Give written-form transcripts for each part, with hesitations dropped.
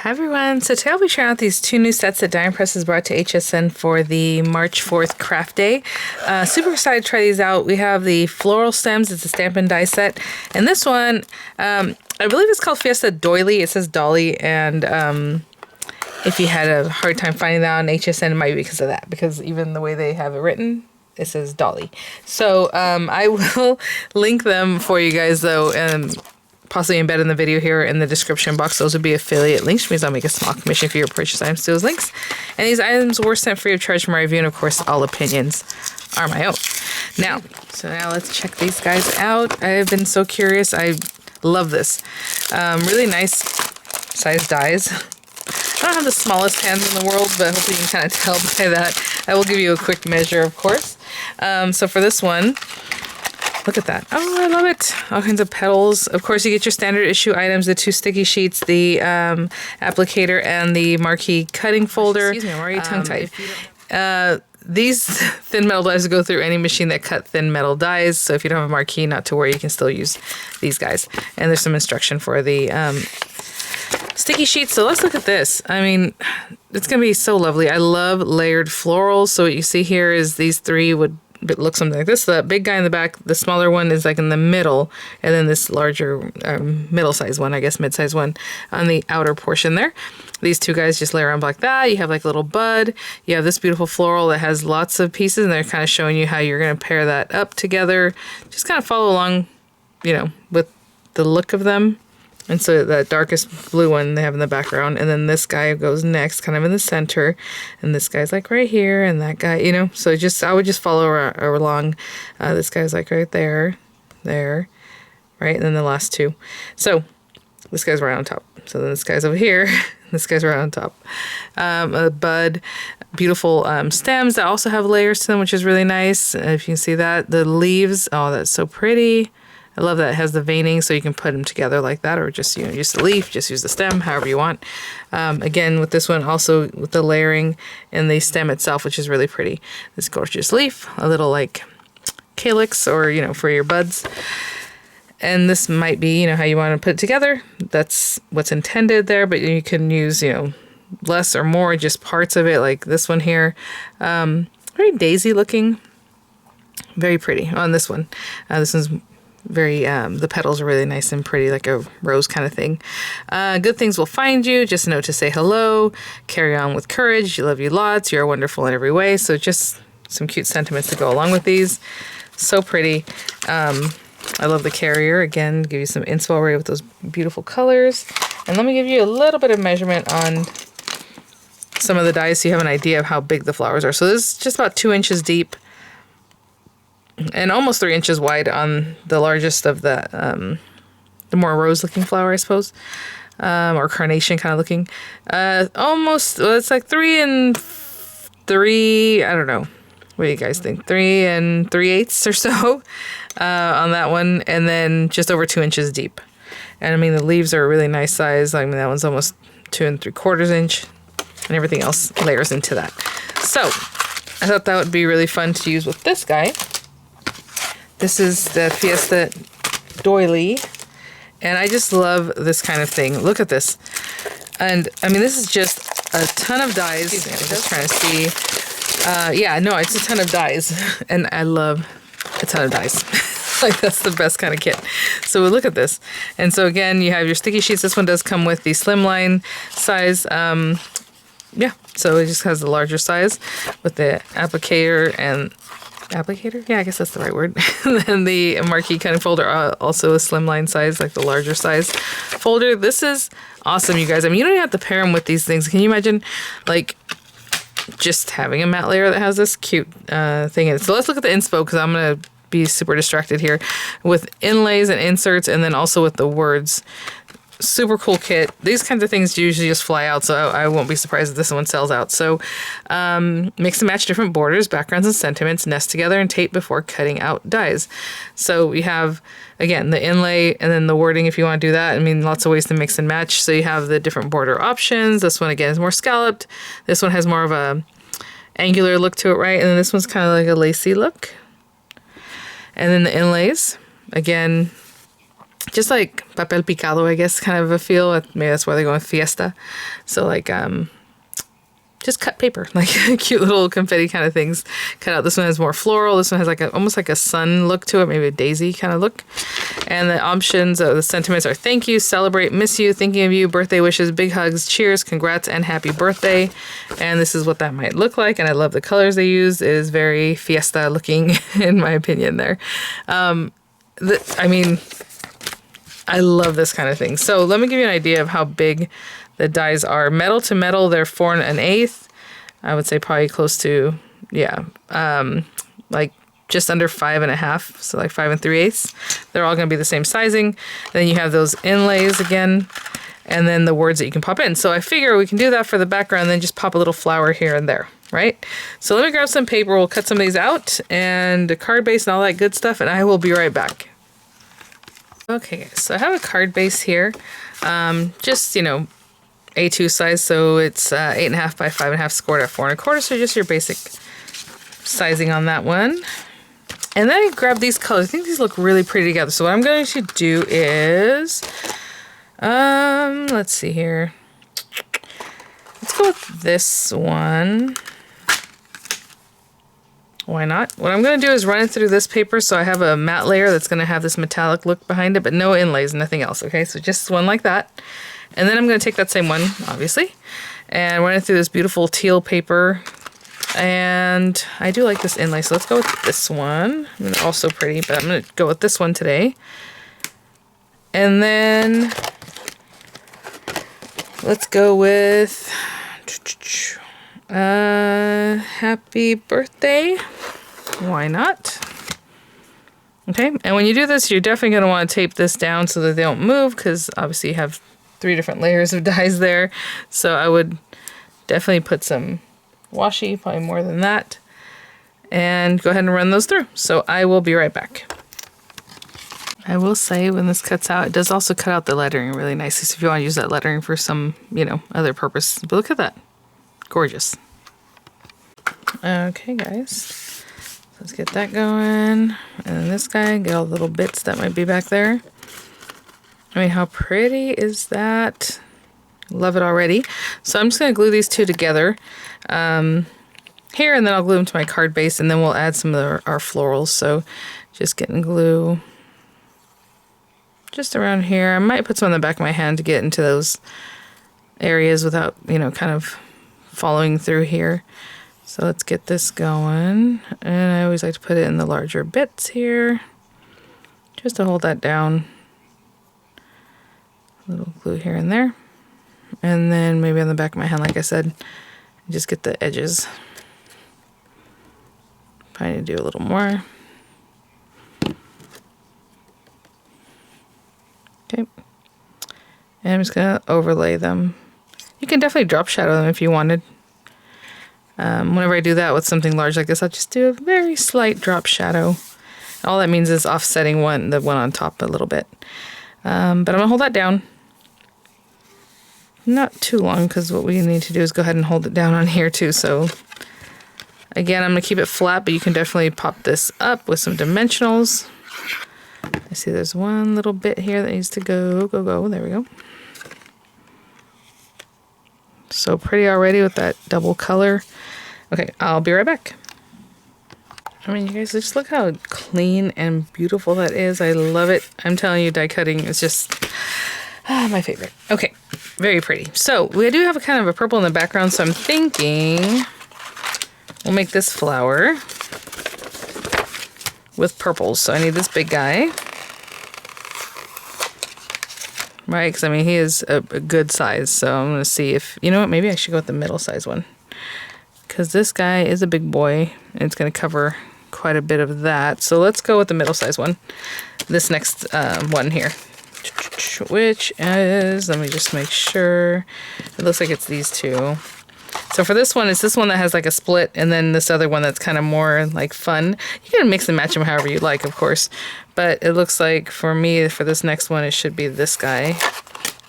Hi everyone, so today I'll be trying out these two new sets that Diamond Press has brought to HSN for the March 4th craft day. Super excited to try these out. We have the floral stems, it's a stamp and die set, and this one, I believe it's called Fiesta Doily. It says Dolly, and if you had a hard time finding that on HSN, it might be because of that, because even the way they have it written, it says Dolly. So I will link them for you guys though, and possibly embed in the video here in the description box. Those would be affiliate links, which means I'll make a small commission for your purchase items to those links. And these items were sent free of charge for my review, and of course, all opinions are my own. Now let's check these guys out. I've been so curious. I love this. Really nice size dies. I don't have the smallest hands in the world, but hopefully you can kind of tell by that. I will give you a quick measure, of course. So for this one, look at that. Oh, I love it. All kinds of petals. Of course, you get your standard issue items, the two sticky sheets, the applicator, and the marquee cutting folder. Excuse me, I'm already tongue-tied. These thin metal dies go through any machine that cut thin metal dies. So if you don't have a marquee, not to worry, you can still use these guys. And there's some instruction for the sticky sheets. So let's look at this. I mean, it's going to be so lovely. I love layered florals. So what you see here is these three would look something like this. The big guy in the back, the smaller one is like in the middle, and then this larger middle-sized one, I guess mid-sized one on the outer portion there. These two guys just lay around like that. You have like a little bud. You have this beautiful floral that has lots of pieces, and they're kind of showing you how you're going to pair that up together. Just kind of follow along, you know, with the look of them. And so that darkest blue one they have in the background, and then this guy goes next, kind of in the center, and this guy's like right here, and that guy, you know, so I would just follow along. This guy's like right there, right, and then the last two. So this guy's right on top. So then this guy's over here, this guy's right on top. A bud, beautiful stems that also have layers to them, which is really nice. If you can see that, the leaves, oh, that's so pretty. I love that it has the veining, so you can put them together like that, or just, you know, use the leaf, just use the stem, however you want. Again, with this one, also with the layering and the stem itself, which is really pretty. This gorgeous leaf, a little like calyx, or, you know, for your buds. And this might be, you know, how you want to put it together. That's what's intended there, but you can use, you know, less or more, just parts of it, like this one here. Very daisy looking, very pretty on this one. This one's very, the petals are really nice and pretty, like a rose kind of thing. Good things will find you. Just a note to say hello. Carry on with courage. You love you lots. You're wonderful in every way. So just some cute sentiments to go along with these. So pretty. I love the carrier. Again, give you some inspo already with those beautiful colors. And let me give you a little bit of measurement on some of the dies so you have an idea of how big the flowers are. So this is just about 2 inches deep, and almost 3 inches wide on the largest of the more rose-looking flower, I suppose, or carnation kind of looking. Almost, well, it's like 3 and 3. I don't know. What do you guys think? 3 and 3/8 or so on that one, and then just over 2 inches deep. And I mean, the leaves are a really nice size. I mean, that one's almost 2 3/4 inch, and everything else layers into that. So I thought that would be really fun to use with this guy. This is the Fiesta Doily, and I just love this kind of thing. Look at this. And, I mean, this is just a ton of dies. I'm just trying to see. Yeah, no, it's a ton of dies, and I love a ton of dies. Like, that's the best kind of kit. So look at this. And so, again, you have your sticky sheets. This one does come with the slimline size. Yeah, so it just has the larger size with the applicator and... applicator? Yeah, I guess that's the right word. And then the marquee cutting folder, also a slimline size, like the larger size folder. This is awesome, you guys. I mean, you don't even have to pair them with these things. Can you imagine, like, just having a matte layer that has this cute thing in it? So let's look at the inspo, because I'm going to be super distracted here with inlays and inserts, and then also with the words. Super cool kit. These kinds of things usually just fly out, so I won't be surprised if this one sells out. So mix and match different borders, backgrounds, and sentiments, nest together, and tape before cutting out dies. So we have, again, the inlay and then the wording if you want to do that. I mean, lots of ways to mix and match. So you have the different border options. This one, again, is more scalloped. This one has more of a angular look to it, right? And then this one's kind of like a lacy look. And then the inlays, again, just like papel picado, I guess, kind of a feel. Maybe that's why they're going with Fiesta. So like just cut paper, like cute little confetti kind of things. Cut out. This one has more floral. This one has like almost like a sun look to it, maybe a daisy kind of look. And the options of the sentiments are thank you, celebrate, miss you, thinking of you, birthday wishes, big hugs, cheers, congrats, and happy birthday. And this is what that might look like. And I love the colors they use. It is very Fiesta looking, in my opinion there. I mean, I love this kind of thing. So let me give you an idea of how big the dies are. Metal to metal, they're 4 1/8. I would say probably close to, yeah, like just under 5 1/2. So like 5 3/8. They're all going to be the same sizing. And then you have those inlays again, and then the words that you can pop in. So I figure we can do that for the background, and then just pop a little flower here and there, right? So let me grab some paper. We'll cut some of these out and a card base and all that good stuff, and I will be right back. Okay, so I have a card base here. Just, you know, A2 size, so it's 8 1/2 by 5 1/2, scored at 4 1/4, so just your basic sizing on that one. And then I grab these colors. I think these look really pretty together. So what I'm going to do is, let's see here. Let's go with this one. Why not? What I'm going to do is run it through this paper, so I have a matte layer that's going to have this metallic look behind it, but no inlays, nothing else, okay? So just one like that. And then I'm going to take that same one, obviously, and run it through this beautiful teal paper. And I do like this inlay, so let's go with this one. I mean, they're also pretty, but I'm going to go with this one today. And then let's go with happy birthday. Why not? Okay, and when you do this, you're definitely going to want to tape this down so that they don't move, because obviously you have 3 different layers of dies there. So I would definitely put some washi, probably more than that, and go ahead and run those through. So I will be right back. I will say when this cuts out, it does also cut out the lettering really nicely. So if you want to use that lettering for some, you know, other purpose, but look at that. Gorgeous. Okay, guys. Let's get that going. And then this guy, get all the little bits that might be back there. I mean, how pretty is that? Love it already. So I'm just going to glue these two together here, and then I'll glue them to my card base, and then we'll add some of our florals. So just getting glue just around here. I might put some on the back of my hand to get into those areas without, you know, kind of following through here. So let's get this going. And I always like to put it in the larger bits here, just to hold that down. A little glue here and there. And then maybe on the back of my hand, like I said, just get the edges. Probably need to do a little more. Okay. And I'm just going to overlay them. You can definitely drop shadow them if you wanted. Whenever I do that with something large like this, I'll just do a very slight drop shadow. All that means is offsetting the one on top a little bit. But I'm going to hold that down. Not too long, because what we need to do is go ahead and hold it down on here too. So again, I'm going to keep it flat, but you can definitely pop this up with some dimensionals. I see there's one little bit here that needs to go. There we go. So pretty already with that double color. Okay, I'll be right back. I mean, you guys, just look how clean and beautiful that is. I love it. I'm telling you, die cutting is just my favorite. Okay, very pretty. So we do have a kind of a purple in the background, so I'm thinking we'll make this flower with purples. So I need this big guy. Right, because I mean, he is a good size, so I'm going to see if, you know what, maybe I should go with the middle size one. Because this guy is a big boy, and it's going to cover quite a bit of that. So let's go with the middle size one. This next one here. Which is, let me just make sure. It looks like it's these two. So for this one, it's this one that has like a split, and then this other one that's kind of more like fun. You can mix and match them however you like, of course. But it looks like for me, for this next one, it should be this guy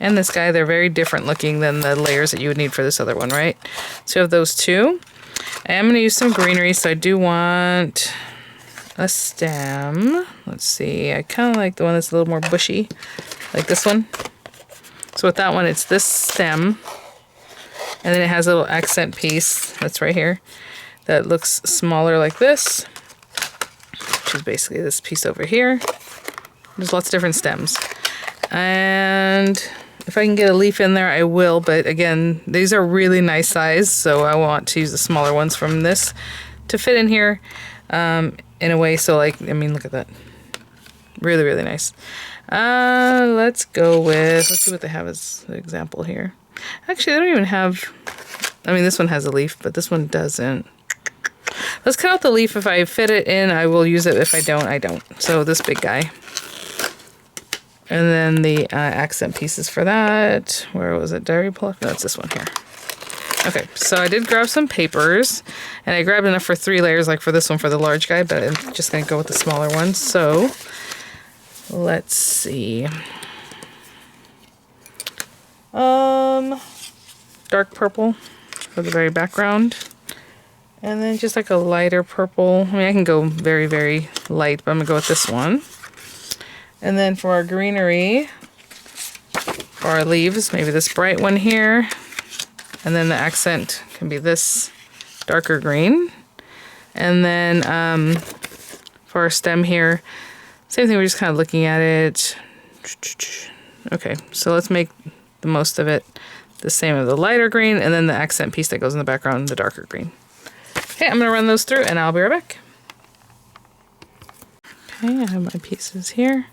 and this guy. They're very different looking than the layers that you would need for this other one, right? So you have those two. I am going to use some greenery, so I do want a stem. Let's see, I kind of like the one that's a little more bushy, like this one. So with that one, it's this stem, and then it has a little accent piece that's right here that looks smaller like this, which is basically this piece over here. There's lots of different stems. And if I can get a leaf in there, I will. But again, these are really nice size, so I want to use the smaller ones from this to fit in here in a way. So like, I mean, look at that. Really, really nice. Let's go with, let's see what they have as an example here. Actually, they don't even have, I mean, this one has a leaf, but this one doesn't. Let's cut out the leaf. If I fit it in, I will use it. If I don't, I don't. So this big guy. And then the accent pieces for that. Where was it? Diary pull? No, it's this one here. Okay, so I did grab some papers. And I grabbed enough for 3 layers, like for this one for the large guy. But I'm just going to go with the smaller one. So let's see. Dark purple for the very background. And then just like a lighter purple. I mean, I can go very, very light, but I'm going to go with this one. And then for our greenery, for our leaves, maybe this bright one here. And then the accent can be this darker green. And then for our stem here, same thing, we're just kind of looking at it. Okay, so let's make the most of it the same as the lighter green, and then the accent piece that goes in the background, the darker green. Okay, I'm going to run those through and I'll be right back. Okay, I have my pieces here.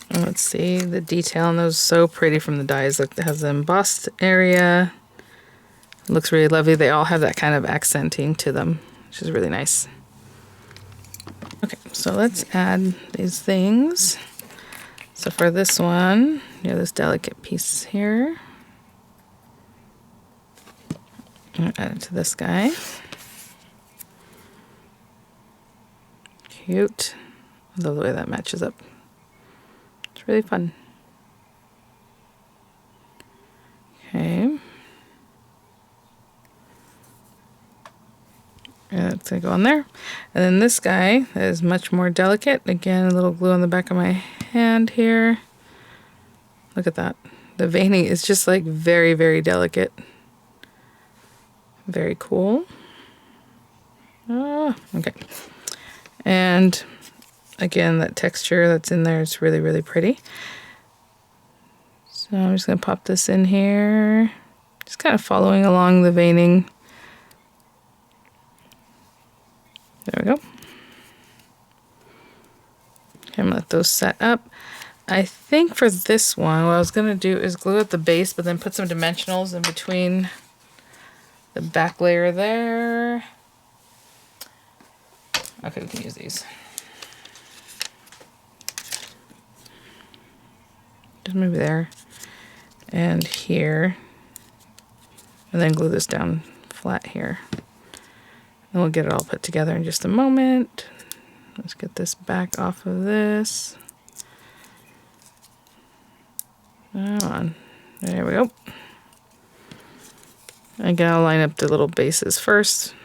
And let's see, the detail on those is so pretty from the dies. Look, it has the embossed area. It looks really lovely. They all have that kind of accenting to them, which is really nice. Okay, so let's add these things. So for this one, you have this delicate piece here. I'm gonna add it to this guy. Cute. I love the way that matches up. It's really fun. Okay. And it's gonna go on there. And then this guy is much more delicate. Again, a little glue on the back of my hand here. Look at that. The veining is just like very, very delicate. Very cool. Okay. And again, that texture that's in there is really, really pretty. So I'm just going to pop this in here. Just kind of following along the veining. There we go. Okay, I'm going to let those set up. I think for this one, what I was going to do is glue at the base, but then put some dimensionals in between the back layer there. Okay, we can use these. Just maybe there and here. And then glue this down flat here. And we'll get it all put together in just a moment. Let's get this back off of this. Come on. There we go. Again, I'll line up the little bases first.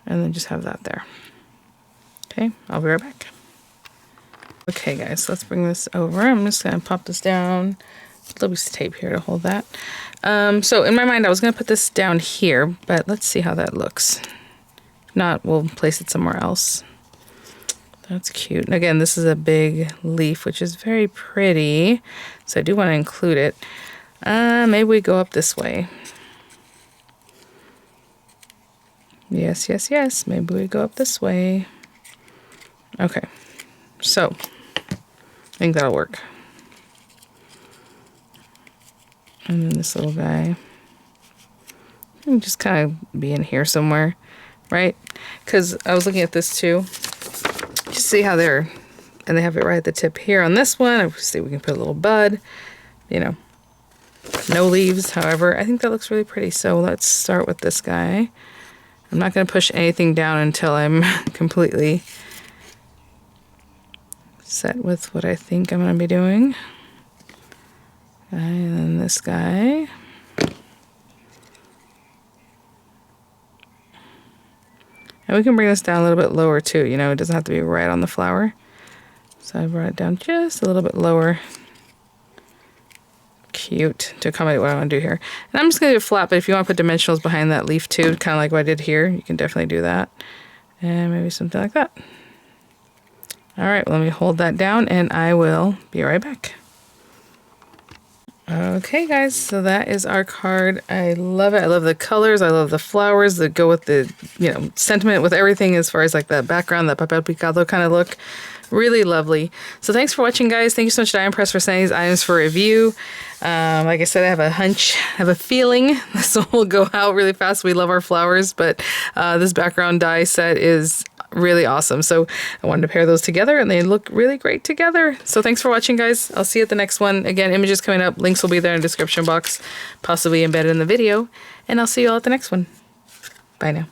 And then just have that there. Okay, I'll be right back. Okay guys, let's bring this over. I'm just gonna pop this down. A little piece of tape here to hold that. So in my mind, I was gonna put this down here, but let's see how that looks. If not, we'll place it somewhere else. That's cute. And again, this is a big leaf, which is very pretty. So I do want to include it. Maybe we go up this way. Yes, yes, yes. Maybe we go up this way. Okay. So, I think that'll work. And then this little guy. And just kind of be in here somewhere, right? Because I was looking at this too. You see how they're, and they have it right at the tip here on this one. Obviously, we can put a little bud, you know, no leaves. However, I think that looks really pretty. So let's start with this guy. I'm not going to push anything down until I'm completely set with what I think I'm going to be doing. Okay, and then this guy. And we can bring this down a little bit lower too, you know, it doesn't have to be right on the flower. So I brought it down just a little bit lower. Cute, to accommodate what I want to do here. And I'm just going to do it flat, but if you want to put dimensionals behind that leaf too, kind of like what I did here, you can definitely do that. And maybe something like that. All right, well, let me hold that down and I will be right back. Okay, guys, so that is our card. I love it. I love the colors. I love the flowers that go with the, you know, sentiment with everything as far as like the background, that papel picado kind of look. Really lovely. So thanks for watching, guys. Thank you so much to Die Press for sending these items for review. Like I said, I have a hunch, I have a feeling this one will go out really fast. We love our flowers, but this background die set is really awesome. So I wanted to pair those together and they look really great together. So thanks for watching, guys. I'll see you at the next one. Again, images coming up. Links will be there in the description box, possibly embedded in the video. And I'll see you all at the next one. Bye now.